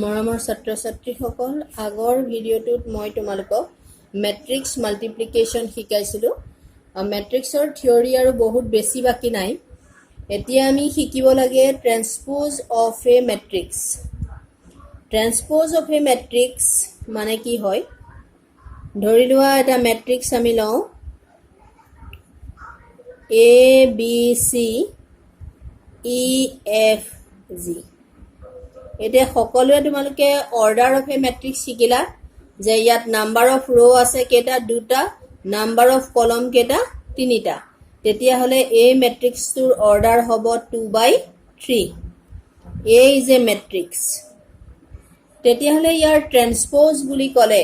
মৰমৰ ছাত্ৰ-ছাত্ৰীসকল, আগৰ ভিডিঅ'টোত মই তোমালোকক মেট্ৰিক্স মাল্টিপ্লিকেশ্যন শিকাইছিলোঁ। মেট্ৰিক্সৰ থিয়ৰী আৰু বহুত বেছি বাকী নাই। এতিয়া আমি শিকিব লাগে transpose of a matrix. Transpose of a matrix মানে কি হয়? ধৰি লোৱা এটা মেট্ৰিক্স আমি লওঁ ABC EFG। এতিয়া সকলোৱে তোমালোকে অৰ্ডাৰ অফ এ মেট্ৰিক্স শিকিলা যে ইয়াত নাম্বাৰ অফ ৰ' আছে কেইটা? দুটা। নাম্বাৰ অফ কলম কেইটা? তিনিটা। তেতিয়াহ'লে এই মেট্ৰিক্সটোৰ অৰ্ডাৰ হ'ব 2/3। এ ইজ এ মেট্ৰিক্স। তেতিয়াহ'লে ইয়াৰ ট্ৰেন্সপ'জ বুলি ক'লে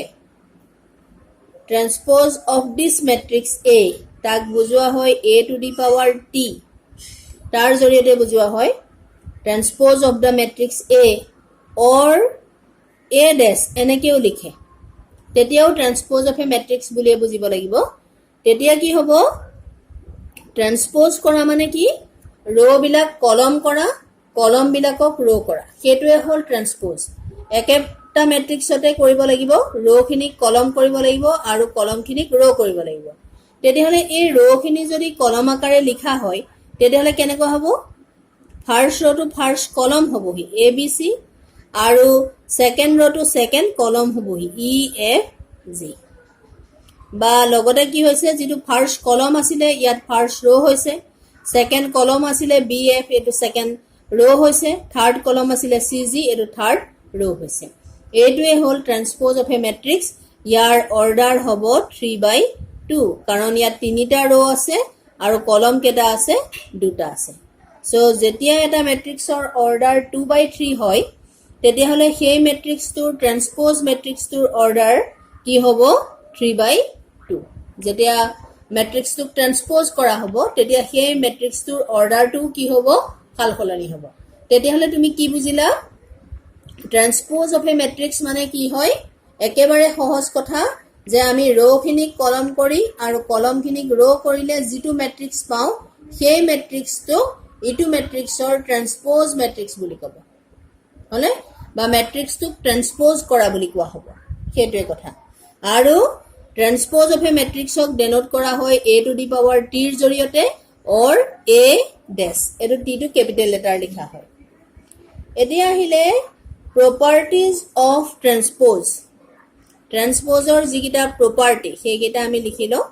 ট্ৰেন্সপ'জ অফ দিছ মেট্ৰিক্স এ, তাক বুজোৱা হয় a to the power t। তাৰ জৰিয়তে বুজোৱা হয় ট্ৰেন্সপ'জ অফ দ্য মেট্ৰিক্স এ অৰ এ ডেছ, এনেকেও লিখে। তেতিয়াও ট্ৰেন্সপ'জ অফ এ মেট্ৰিক্স বুলিয়ে বুজিব লাগিব। তেতিয়া কি হ'ব? ট্ৰেন্সপ'জ কৰা মানে কি? ৰ'বিলাক কলম কৰা, কলমবিলাকক ৰ' কৰা, সেইটোৱে হ'ল ট্ৰেন্সপ'জ। একেটা মেট্ৰিক্সতে কৰিব লাগিব, ৰ'খিনিক কলম কৰিব লাগিব আৰু কলমখিনিক ৰ' কৰিব লাগিব। তেতিয়াহ'লে এই ৰ'খিনি যদি কলম আকাৰে লিখা হয় তেতিয়াহ'লে কেনেকুৱা হ'ব? ফাৰ্ষ্ট ৰ'টো ফাৰ্ষ্ট কলম হ'বহি ABC, আৰু ছেকেণ্ড ৰ'টো ছেকেণ্ড কলম হ'বহি EFG। বা লগতে কি হৈছে, যিটো ফাৰ্ষ্ট কলম আছিলে ইয়াত ফাৰ্ষ্ট ৰ' হৈছে, ছেকেণ্ড কলম আছিলে BF, এইটো ছেকেণ্ড ৰ' হৈছে, থাৰ্ড কলম আছিলে CG, এইটো থাৰ্ড ৰ' হৈছে। এইটোৱে হ'ল ট্ৰেন্সপ'জ অফ এ মেট্ৰিক্স। ইয়াৰ অৰ্ডাৰ হ'ব 3/2, কাৰণ ইয়াত তিনিটা ৰ' আছে আৰু কলম কেইটা আছে? দুটা আছে। চ' যেতিয়া এটা মেট্ৰিক্সৰ অৰ্ডাৰ 2/3 হয় তেতিয়াহ'লে সেই মেট্ৰিক্সটোৰ ট্ৰেন্সপ'জ মেট্ৰিক্সটোৰ অৰ্ডাৰ কি হ'ব? 3/2। যেতিয়া মেট্ৰিক্সটোক ট্ৰেন্সপ'জ কৰা হ'ব তেতিয়া সেই মেট্ৰিক্সটোৰ অৰ্ডাৰটো কি হ'ব? সালসলনি হ'ব। তেতিয়াহ'লে তুমি কি বুজিলা? ট্ৰেন্সপ'জ অফ এ মেট্ৰিক্স মানে কি হয়? একেবাৰে সহজ কথা যে আমি ৰ'খিনিক কলম কৰি আৰু কলমখিনিক ৰ' কৰিলে যিটো মেট্ৰিক্স পাওঁ সেই মেট্ৰিক্সটোক ইটো মেট্ৰিক্সৰ ট্ৰেন্সপ'জ মেট্ৰিক্স বুলি ক'ব, হয়নে? বা মেট্ৰিক্সটোক ট্ৰেন্সপ'জ কৰা বুলি কোৱা হ'ব, সেইটোৱে কথা। আৰু ট্ৰেন্সপ'জ অফ এ মেট্ৰিক্সক ডেনোট কৰা হয় a to the power t ৰ জৰিয়তে অৰ a ডেছ, এইটো টিটো কেপিটেল লেটাৰ লিখা হয়। এতিয়া আহিলে প্ৰপাৰ্টিজ অফ ট্ৰেন্সপ'জ। ট্ৰেন্সপ'জৰ যিকেইটা প্ৰপাৰ্টি সেইকেইটা আমি লিখি লওঁ।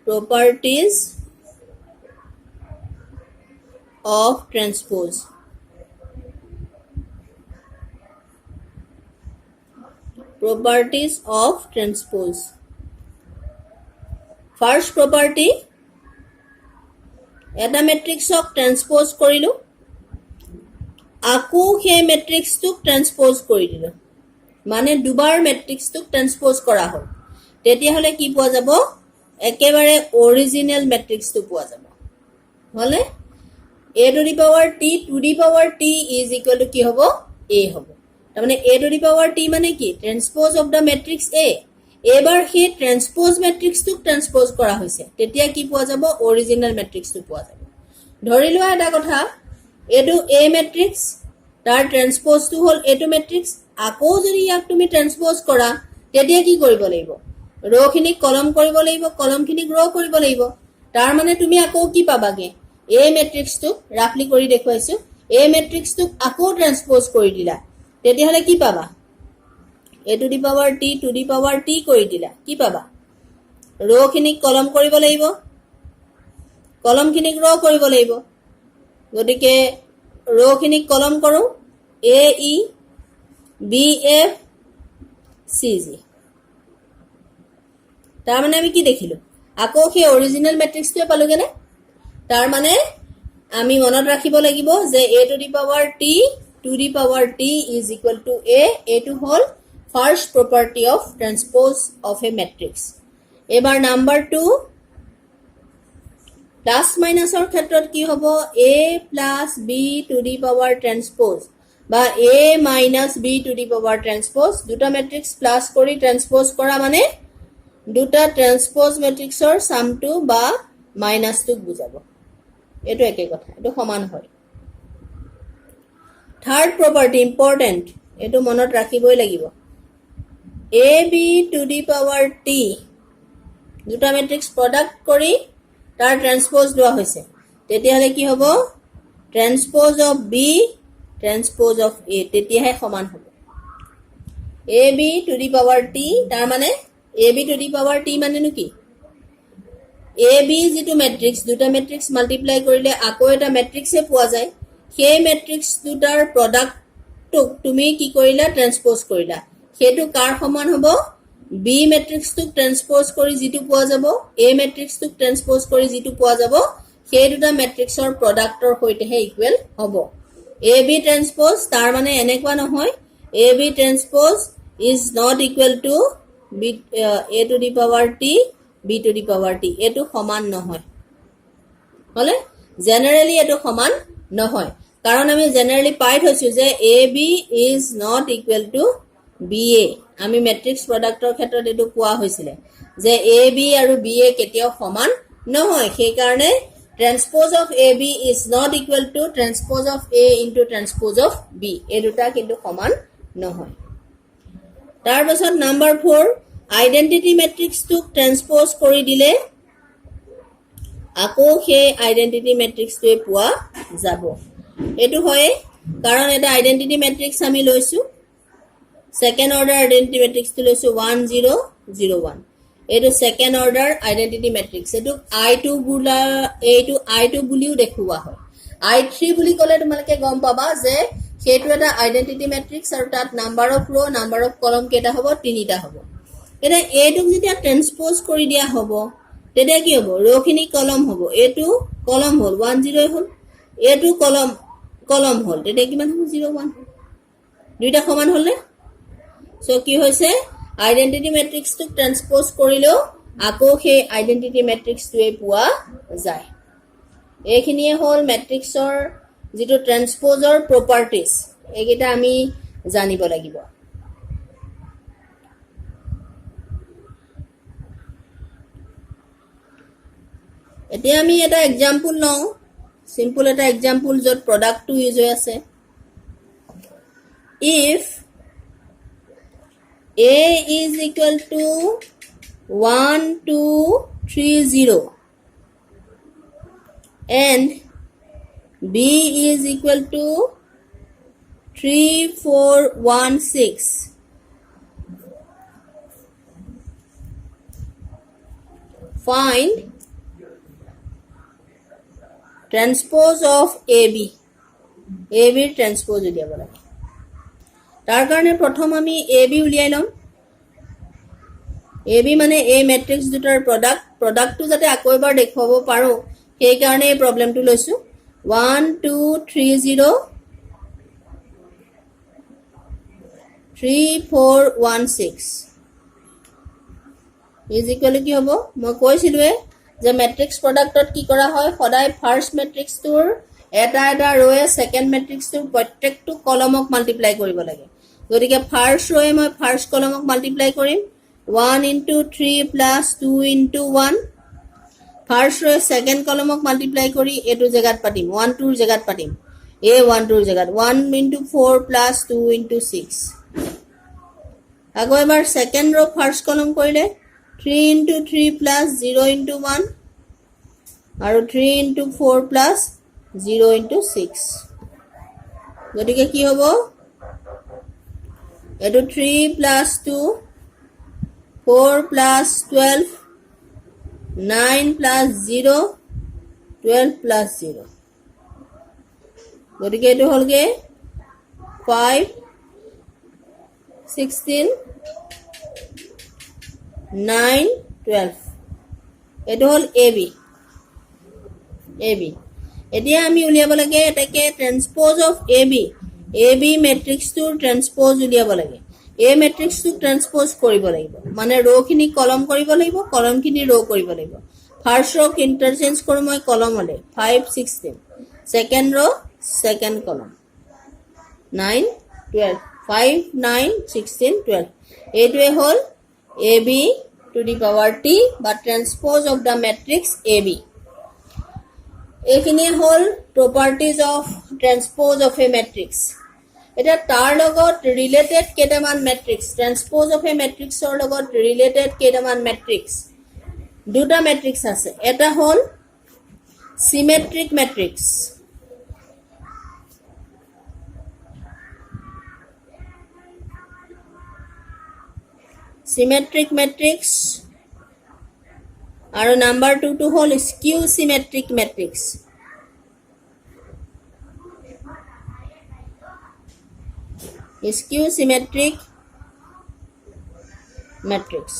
Properties of transpose. Properties of transpose. First property, এটা মেট্ৰিক্সক ট্ৰেন্সপ'জ কৰিলো, আকৌ সেই মেট্ৰিক্সটোক ট্ৰেন্সপ'জ কৰি দিলো, মানে দুবাৰ মেট্ৰিক্সটোক ট্ৰেন্সপ'জ কৰা হ'ল। তেতিয়াহ'লে কি পোৱা যাব? একেবাৰে অৰিজিনেল মেট্ৰিক্সটো পোৱা যাব, হ'লে a to the power t to the power t is equal to কি হ'ব? a হ'ব। তাৰমানে a to the power t মানে কি? ট্ৰেন্সপ'জ অফ দ্য মেট্ৰিক্স a। এবাৰ সেই ট্ৰেন্সপ'জ মেট্ৰিক্সটোক ট্ৰেন্সপ'জ কৰা হৈছে, তেতিয়া কি পোৱা যাব? অৰিজিনেল মেট্ৰিক্সটো পোৱা যাব। ধৰি লোৱা এটা কথা, এইটো a মেট্ৰিক্স, তাৰ ট্ৰেন্সপ'জটো হ'ল এইটো মেট্ৰিক্স। আকৌ যদি ইয়াক তুমি ট্ৰেন্সপ'জ কৰা তেতিয়া কি কৰিব লাগিব? ৰ'খিনিক কলম কৰিব লাগিব, কলমখিনিক ৰ' কৰিব লাগিব। তাৰ মানে তুমি আকৌ কি পাবাগে? এই মেট্ৰিক্সটোক ৰাফলি কৰি দেখুৱাইছো, এই মেট্ৰিক্সটোক আকৌ ট্ৰেন্সপ'জ কৰি দিলা, তেতিয়াহ'লে কি পাবা? a to the power t to the power t কৰি দিলা, কি পাবা? ৰ'খিনিক কলম কৰিব লাগিব, কলমখিনিক ৰ' কৰিব লাগিব। গতিকে ৰ'খিনিক কলম কৰোঁ, AE BF CG। তাৰমানে আমি কি দেখিলো? আকৌ সেই অৰিজিনেল মেট্ৰিক্সটোৱে পালোগেনে? তাৰ মানে আমি মনত ৰাখিব লাগিব যে a to the power t to the power t is equal to a। এইটো হ'ল first property of transpose of a matrix. এবাৰ নাম্বাৰ 2, প্লাছ মাইনাছৰ ক্ষেত্ৰত কি হ'ব? a plus b to the power transpose বা a minus b to the power transpose. দুটা matrix plus কৰি ট্ৰেন্সপ'জ কৰা মানে দুটা ট্ৰেন্সপ'জ মেট্ৰিক্সৰ চামটো বা মাইনাছটোক বুজাব। এইটো একে কথা, এইটো সমান হয়। থাৰ্ড প্ৰপাৰ্টি ইম্পৰ্টেণ্ট, এইটো মনত ৰাখিবই লাগিব। AB to the power T দুটা মেট্ৰিক্স প্ৰডাক্ট কৰি তাৰ ট্ৰান্সপ'জ লোৱা হৈছে, তেতিয়াহ'লে কি হ'ব? ট্ৰান্সপ'জ অফ B ট্ৰান্সপ'জ অফ A, তেতিয়াহে সমান হ'ব। AB to the power T, তাৰ মানে AB to the power T মানেনো কি? AB যিটো মেট্ৰিক্স, দুটা মেট্ৰিক্স মাল্টিপ্লাই কৰিলে আকৌ এটা মেট্ৰিক্সে পোৱা যায়, সেই মেট্ৰিক্স দুটাৰ প্ৰডাক্টটোক তুমি কি কৰিলা? ট্ৰান্সপ'জ কৰিলা। সেইটো কাৰ সমান হ'ব? বি মেট্ৰিক্সটোক ট্ৰান্সপ'জ কৰি যিটো পোৱা যাব, এ মেট্ৰিক্সটোক ট্ৰান্সপ'জ কৰি যিটো পোৱা যাব, সেই দুটা মেট্ৰিক্সৰ প্ৰডাক্টৰ সৈতেহে ইকুৱেল হ'ব। এ বি ট্ৰান্সপ'জ, তাৰ মানে এনেকুৱা নহয় A B transpose is not equal to B A to the power T B to the power T, এইটো সমান নহয়। হ'লে জেনেৰেলি এইটো সমান নহয়, কাৰণ আমি জেনেৰেলি পাই থৈছো যে A B is not equal to B A. আমি মেট্ৰিক্স প্ৰডাক্টৰ ক্ষেত্ৰত এইটো কোৱা হৈছিলে যে এ বি আৰু বি এ কেতিয়াও সমান নহয়, সেইকাৰণে transpose of A B is not equal to transpose of A into transpose of B, এই দুটা কিন্তু সমান নহয়। তাৰপাছত নাম্বাৰ 4, আইডেণ্টিটি মেট্ৰিক্সটোক ট্ৰান্সপ'জ কৰি দিলে আকৌ সেই আইডেণ্টিটি মেট্ৰিক্সটোৱে পোৱা যাব। এইটো হয় কাৰণ এটা আইডেণ্টিটি মেট্ৰিক্স আমি লৈছো, সেকেন্ড অৰ্ডাৰ আইডেন্টিটি মেট্ৰিক্সটো লৈছো 1 0 0 1, এইটো সেকেন্ড অৰ্ডাৰ আইডেন্টিটি মেট্ৰিক্স। এইটো I2 বুলিও দেখুওৱা হয়। I3 বুলি ক'লে তোমালোকে গম পাবা যে সেইটো এটা আইডেন্টিটি মেট্ৰিক্স আৰু তাত নাম্বাৰ অফ ৰ' নাম্বাৰ অফ কলম কেইটা হ'ব? 3টা হ'ব। এতিয়া এইটোক যেতিয়া ট্ৰান্সপ'জ কৰি দিয়া হ'ব তেতিয়া কি হ'ব? ৰ'খিনি কলম হ'ব, এইটো কলম হ'ল 1 0 হ'ল, এইটো কলম হ'ল, তেতিয়া কিমান হ'ব? 0 1, দুইটা সমান হ'লনে? সো কি হৈছে? আইডেন্টিটি মেট্ৰিক্সটোক ট্ৰান্সপ'জ কৰিলেও আকৌ সেই আইডেন্টিটি মেট্ৰিক্সটোৱে পোৱা যায়। এইখিনিয়ে হ'ল মেট্ৰিক্সৰ যিটো ট্ৰান্সপ'জৰ প্ৰপাৰ্টিজ, এইকেইটা আমি জানিব লাগিব। এতিয়া আমি এটা এক্সাম্পল লওঁ, সিম্পল এটা এক্সাম্পল য'ত প্ৰডাক্টটো ইউজ হৈ আছে। If A is equal to 1 2 3 0 and B is equal to 3 4 1 6, find transpose of AB. AB transpose উলিয়াব লাগে। তাৰ কাৰণে প্ৰথম আমি AB উলিয়াই লম। AB মানে এই মেট্ৰিক্স দুটাৰ প্ৰডাক্টটো যাতে আকৌ এবাৰ দেখুৱাব পাৰো সেই কাৰণে এই প্ৰবলেমটো লৈছো। 1 2 3 0 3 4 1 6 ইজ ইকুৱেল কি হ'ব? মই কৈছিলোৱে যে মেট্ৰিক্স প্ৰডাক্টত কি কৰা হয়, সদায় ফাৰ্ষ্ট মেট্ৰিক্সটোৰ এটা ৰ'য়ে সেকেন্ড মেট্ৰিক্সটোৰ প্ৰত্যেকটো কলমক মাল্টিপ্লাই কৰিব লাগে। গতিকে ফাৰ্ষ্ট ৰ'য়ে মই ফাৰ্ষ্ট কলমক মাল্টিপ্লাই কৰিম 1 into 3 plus 2 into 1, ফাৰ্ষ্ট ৰ'য়ে সেকেন্ড কলমক মাল্টিপ্লাই কৰি এইটো জেগাত পাতিম 1 2ৰ জেগাত পাতিম A1 2ৰ জেগাত 1 into 4 plus 2 into 6, আকৌ এবাৰ সেকেন্ড ৰ' ফাৰ্ষ্ট কলম কৰিলে 3 into 3 plus 0 into 1 আৰু 3 into 4 plus 0 into 6, গতিকে কি হ'ব? এইটো 3 plus 2 4 plus 12 9 plus 0 12 plus 0, গতিকে এইটো হ'লগে 5 16 9 12, এইটো হ'ল AB। এতিয়া আমি উলিয়াব লাগে এটাকে ট্ৰান্সপ'জ অফ AB মেট্ৰিক্সটোৰ ট্ৰান্সপ'জ উলিয়াব লাগে। এ মেট্ৰিক্সটোক ট্ৰান্সপ'জ কৰিব লাগিব, মানে ৰ'খিনি কলম কৰিব লাগিব, কলমখিনি ৰ' কৰিব লাগিব। ফাৰ্ষ্ট ৰ'ক ইণ্টাৰচেঞ্জ কৰোঁ মই কলমলৈ 5 16, সেকেন্ড ৰ' সেকেন্ড কলম 9 12 5 9 16 12, এইটোৱে হ'ল AB to the power T বা transpose of the matrix AB। এইখিনিয়ে হ'ল properties of transpose of a matrix. এটা তাৰ লগত ৰিলেটেড কেইটামান মেট্ৰিক্স ট্ৰান্সপ'জ অফ এ মেট্ৰিক্সৰ লগত ৰিলেটেড কেইটামান মেট্ৰিক্স দুটা মেট্ৰিক্স আছে এটা হ'ল সিমেট্ৰিক মেট্ৰিক্স symmetric matrix আৰু number 2 to হ'ল skew symmetric matrix skew symmetric matrix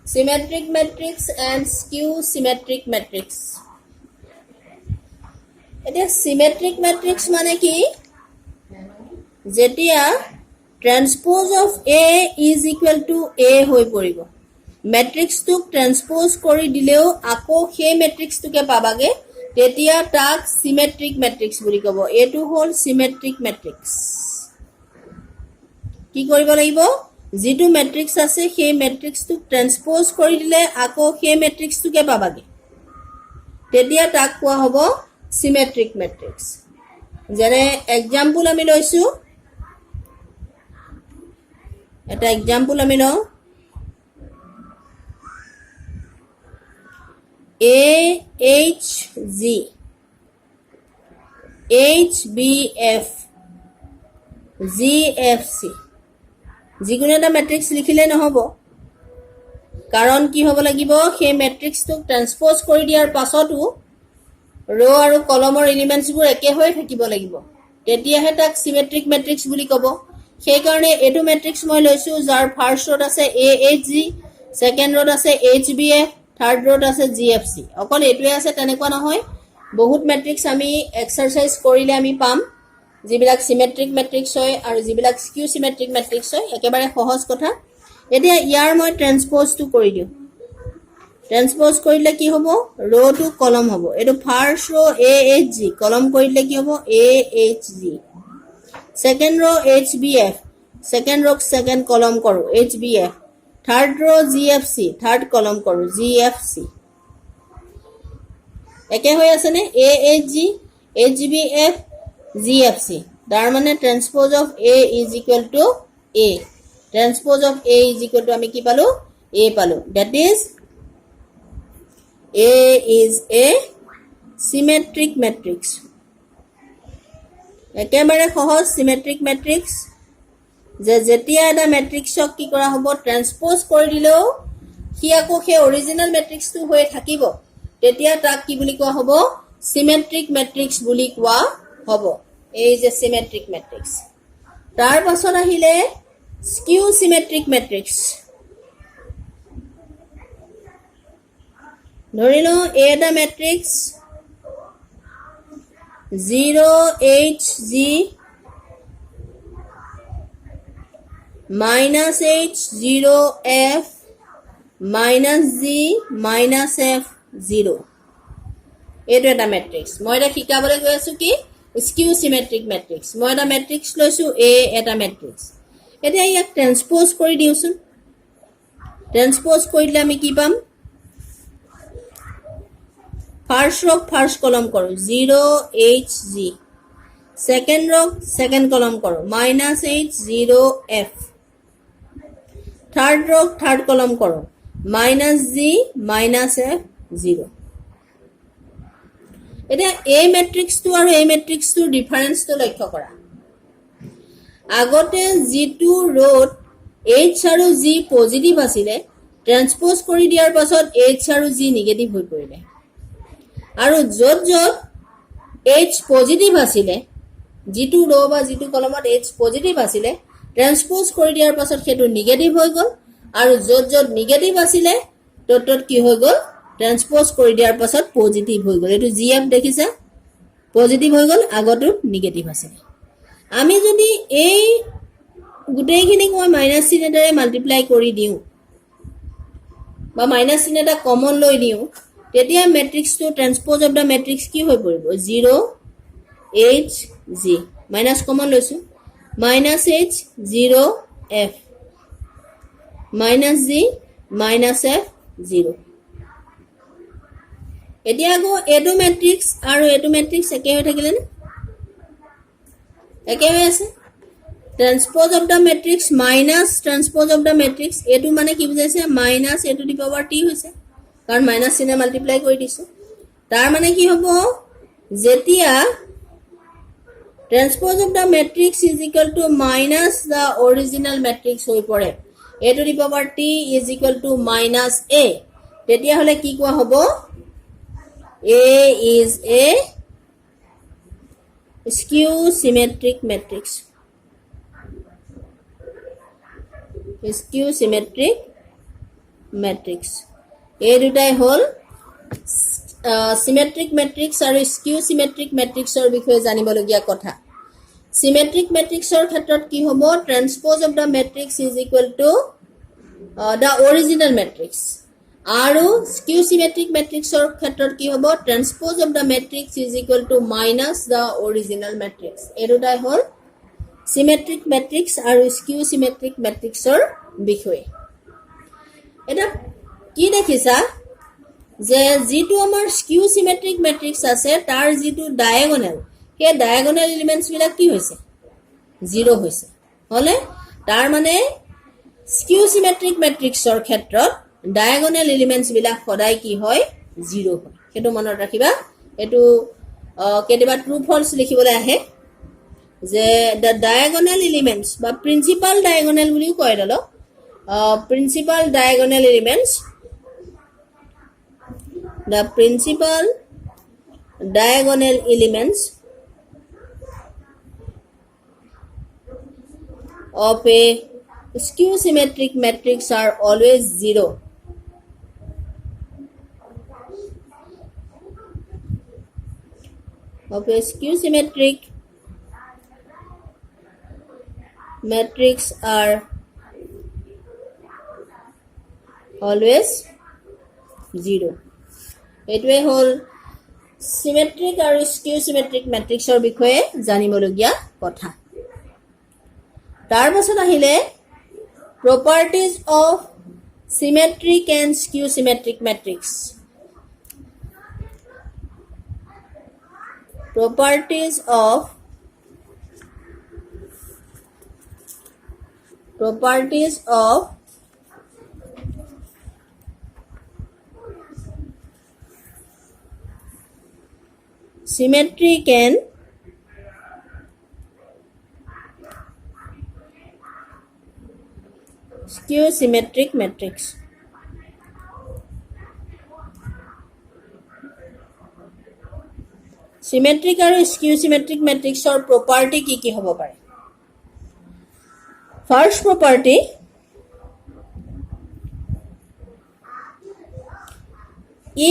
symmetric matrix and skew symmetric matrix এটা symmetric matrix মানে কি যেতিয়া transpose of A is equal to A হৈ পৰিব matrix টোক transpose কৰি দিলেও আকৌ সেই matrix টোকে পাবাগে তেতিয়া তাক symmetric matrix বুলি ক'ব এটো হ'ল symmetric matrix কি কৰিব লাগিব যেটো matrix আছে সেই matrix টোক transpose কৰি দিলে আকৌ সেই matrix টোকে পাবাগে তেতিয়া তাক কোৱা হ'ব symmetric matrix যেনে example আমি লৈছো এটা एग्जांपल আমি লও AHG HBF GFC যিকোনো এটা ম্যাট্ৰিক্স লিখিলে নহব কাৰণ কি হ'ব লাগিব সেই ম্যাট্ৰিক্সটো ট্ৰান্সপ'জ কৰি দিয়াৰ পাছতো ৰ আৰু কলমৰ এলিমেন্টছবোৰ একে হৈ থাকিব লাগিব তেতিয়াহে তাক সিমেট্ৰিক ম্যাট্ৰিক্স বুলি ক'ব সেই কাৰণে এটো ম্যাট্ৰিক্স মই লৈছো যাৰ ফাৰ্স্ট ৰোত আছে AHG সেকেন্ড ৰোত আছে HBF থাৰ্ড ৰোত আছে GFC অকল এটোৱে আছে তেনেকুৱা নহয় বহুত ম্যাট্ৰিক্স আমি এক্সাৰসাইজ কৰিলে আমি পাম যিবিলাক সিমেট্ৰিক ম্যাট্ৰিক্স হয় আৰু যিবিলাক স্কিউ সিমেট্ৰিক ম্যাট্ৰিক্স হয় একেবাৰে সহজ কথা এতিয়া ইয়াৰ মই ট্ৰান্সপ'জটো কৰি দিও ট্ৰান্সপ'জ কৰিলে কি হ'ব ৰ টু কলম হ'ব এটো ফাৰ্স্ট ৰ AHG কলম কৰিলে কি হ'ব AHG second row HBF second row second column करो HBF third row GFC third column करो GFC একে হৈ আছে নে AHG HBF GFC তাৰ মানে transpose of A is equal to A transpose of A is equal to আমি কি পালো A পালো that is A is a symmetric matrix একেবাৰে সহজ সিমেট্ৰিক ম্যাট্ৰিক্স যে যেতিয়া এটা ম্যাট্ৰিক্সক কি কৰা হ'ব ট্ৰান্সপ'জ কৰি দিলেও কি আকৌ সেই অৰিজিনাল ম্যাট্ৰিক্সটো হৈ থাকিব তেতিয়া তাক কি বুলি কোৱা হ'ব সিমেট্ৰিক ম্যাট্ৰিক্স বুলি কোৱা হ'ব এই যে সিমেট্ৰিক ম্যাট্ৰিক্স তাৰ পাছত আহিলে স্কিউ সিমেট্ৰিক ম্যাট্ৰিক্স ধৰিলো এটা matrix 0HG minus H 0F minus G minus F 0 এইটো এটা ম্যাট্ৰিক্স মই এটা শিকাবলৈ গৈ আছো কি স্কিউ সিমেট্ৰিক ম্যাট্ৰিক্স মই এটা ম্যাট্ৰিক্স লৈছো A এটা ম্যাট্ৰিক্স এতিয়া ইয়াক ট্ৰান্সপ'জ কৰি দিওচোন ট্ৰান্সপ'জ কৰি দিলে আমি কি পাম First row first column करो 0HG second row second column करो minus H 0F third row third column करो minus G minus F 0 এটা A matrix to আৰু A matrix to difference to লক্ষ্য কৰা আগতে G2 row H আৰু G positive আছিল ট্ৰান্সপ'জ কৰি দিয়াৰ পাছত H আৰু G নিগেটিভ হৈ পৰিলে আৰু যত যত H পজিটিভ আছিলে G2 ৰ বা G2 কলমত H পজিটিভ আছিলে ট্ৰান্সপ'জ কৰি দিয়াৰ পাছত হেতু নিগেটিভ হৈ গল আৰু যত যত নিগেটিভ আছিলে তত কি হৈ গল ট্ৰান্সপ'জ কৰি দিয়াৰ পাছত পজিটিভ হৈ গল এটো GF দেখিছা পজিটিভ হৈ গল আগতো নিগেটিভ আছিল আমি যদি এই গুটেইখিনিক মই মাইনাস চিন এটাৰে মাল্টিপ্লাই কৰি দিও বা মাইনাস চিন এটা কমন লৈ দিও তেতিয়া matrix two transpose of the matrix কি হৈ পৰিব 0HG মাইনাস কমন লৈছো minus H 0F minus G minus F 0 এতিয়া গো এটো ম্যাট্ৰিক্স আৰু এটো ম্যাট্ৰিক্স একে হৈ থাকিলে না একে হৈ আছে transpose of the matrix minus transpose of the matrix এটো মানে কি বুজাইছে minus a to the power t হৈছে কাৰণ minus চিনে মাল্টিপ্লাই কৰি দিছো তাৰ মানে কি হ'ব যেতিয়া transpose of the matrix is equal to minus the original matrix হৈ পৰে a to the power t is equal to minus a তেতিয়া হলে কি কোৱা হ'ব a is a skew symmetric matrix skew symmetric matrix এই দুটাই হল symmetric matrix আৰু skew symmetric matrix ৰ বিষয়ে জানিবলগীয়া কথা symmetric matrix ৰ ক্ষেত্ৰত কি হ'ব transpose of the matrix is equal to the original matrix আৰু skew symmetric matrix ৰ ক্ষেত্ৰত কি হ'ব transpose of the matrix is equal to minus the original matrix এই দুটাই হল symmetric matrix আৰু skew symmetric matrix ৰ বিষয়ে এটা কি দেখিছা যে যেটো আমাৰ skew symmetric matrix আছে তাৰ যেটো diagonal হে diagonal elements বিলাক কি হৈছে 0 হৈছে হলে তাৰ মানে skew symmetric matrix ৰ ক্ষেত্ৰত diagonal elements বিলাক সদায় কি হয় 0 হয় হেতু মনত ৰাখিবা এটো কেতিয়াবা true false লিখিবলৈ আহে যে the diagonal elements বা principal diagonal বুলিও কয় দলো principal diagonal elements the principal diagonal elements of a skew symmetric matrix are always 0 of a skew symmetric matrix are always 0 এটোৱে হল symmetric আৰু skew symmetric matrix ৰ বিষয়ে জানিবলগীয়া কথা তাৰ পাছত আহিলে properties of symmetric and skew symmetric matrix properties of symmetric and skew symmetric matrix symmetric আৰু skew symmetric matrix ৰ property কি হ'ব পাৰে first property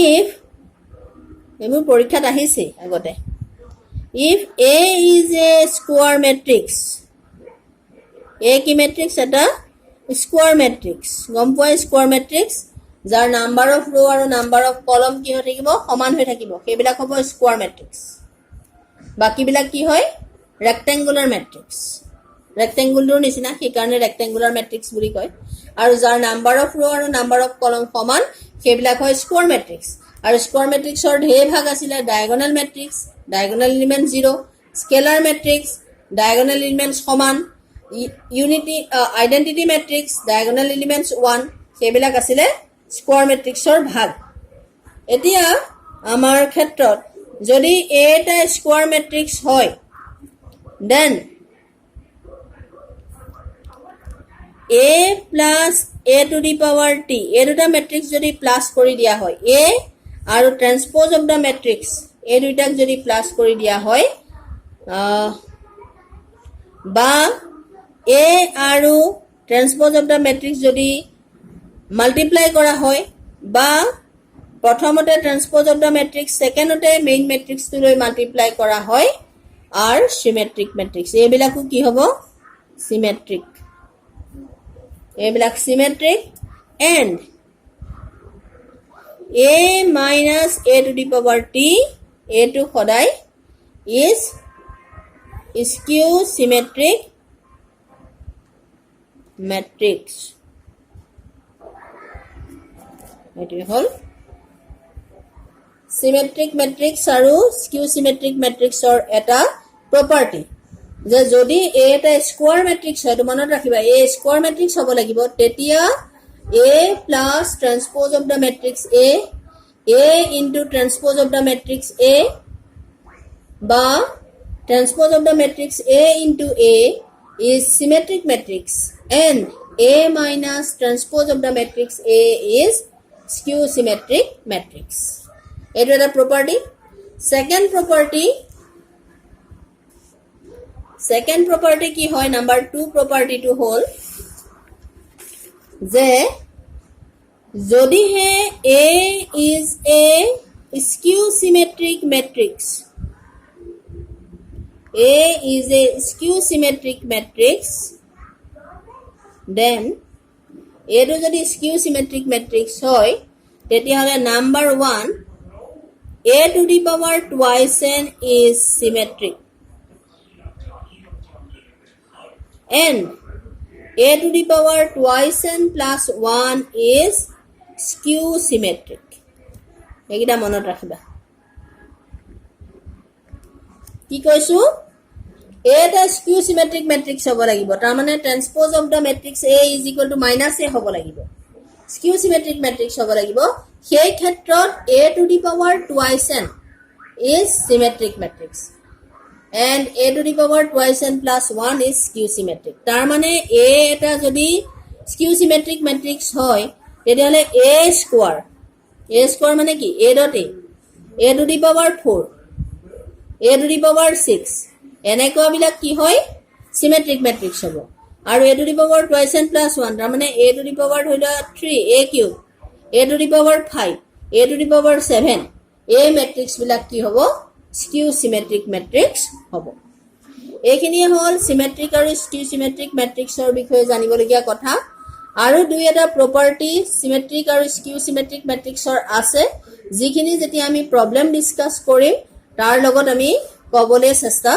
if এবোৰ পৰীক্ষাত আহিছে আগতে if a is a square matrix a কি matrix এটা square matrix গম পোৱা square matrix যাৰ number of row আৰু number of column কি হৈ থাকিব সমান হৈ থাকিব সেইবিলাক হ'ব square matrix বাকি বিলাক কি হয় rectangular matrix rectangular নিচিনা সেই কাৰণে rectangular matrix বুলি কয় আৰু যাৰ number of row আৰু number of column সমান সেইবিলাক হয় square matrix আৰু square matrix ৰ ঢেৰ ভাগ আছিল diagonal matrix diagonal element 0 scalar matrix diagonal elements সমান unity identity matrix diagonal elements 1 সেইবিলাক আছিল square matrix ৰ ভাগ এতিয়া আমাৰ ক্ষেত্ৰত যদি a এটা square matrix হয় then a plus a to the power t এই দুটা matrix যদি প্লাস কৰি দিয়া হয় a আৰু transpose of the matrix এই দুইটাক যদি প্লাস কৰি দিয়া হয় বা a আৰু transpose of the matrix যদি multiply কৰা হয় বা প্ৰথমতে transpose of the matrix secondতে main matrix টো লৈ multiply কৰা হয় are symmetric matrix এইবিলাকো কি হ'ব symmetric এইবিলাক symmetric and a minus a to the power t a to সদায় is skew symmetric matrix এটো হল symmetric matrix আৰু skew symmetric matrix ৰ এটা property যে যদি A এটা স্কোয়াৰ মেট্ৰিক্স হয়, তো মনত ৰাখিবা A স্কোয়াৰ মেট্ৰিক্স হ'ব লাগিব, তেতিয়া A plus transpose of the matrix A into transpose of the matrix A বা transpose of the matrix A into A is symmetric matrix and A minus transpose of the matrix A is skew symmetric matrix. It is a property. Second property কি হয়, number 2 property to হল যে যদিহে A is a skew symmetric matrix, A is a skew symmetric matrix, then A to যদি skew symmetric matrix হয়, তেতিয়াহলে number 1 A to the power twice n is symmetric and A to the power twice n plus 1 is skew symmetric. এইটা মনত ৰাখিবা। কি কৈছো, A এটা skew symmetric matrix হ'ব লাগিব, তাৰ মানে transpose of the matrix A is equal to minus A হ'ব লাগিব, skew symmetric matrix হ'ব লাগিব। সেই ক্ষেত্ৰত A to the power twice n is symmetric matrix and A to the power twice n plus 1 is skew symmetric. তাৰ মানে A এটা যদি skew symmetric matrix হয়, তেতিয়াহলে A square মানে কি, A dot A to the power 4, A to the power 6, এনেকুৱা বিলাক কি হয়, symmetric matrix হ'ব। আৰু A to the power twice n plus 1, তাৰ মানে A to the power হইলা 3 A cube, A to the power 5, A to the power 7, এই matrix বিলাক কি হ'ব, skew symmetric matrix হ'ব। এইখিনিয়ে হল symmetric আৰু skew symmetric matrixৰ বিষয়ে জানিবলগীয়া কথা। আৰু দুই এটা property symmetric আৰু skew symmetric matrixৰ আছে, যিখিনি যেতিয়া আমি problem discuss কৰিম তাৰ লগত আমি ক'বলৈ চেষ্টা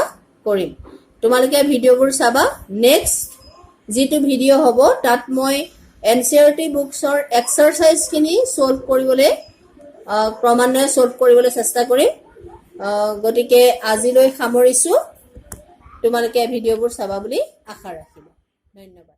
কৰিম। তোমালোকে ভিডিঅ'বোৰ চাবা। নেক্সট যিটো ভিডিঅ' হ'ব তাত মই NCERT বুকছৰ এক্সাৰসাইজখিনি সলভ কৰিবলৈ ক্ৰমান্বয়ে সলভ কৰিবলৈ চেষ্টা কৰিম। গতিকে আজিলৈ সামৰিছো। তোমালোকে ভিডিঅ'বোৰ চাবা বুলি আশা ৰাখিলো। ধন্যবাদ।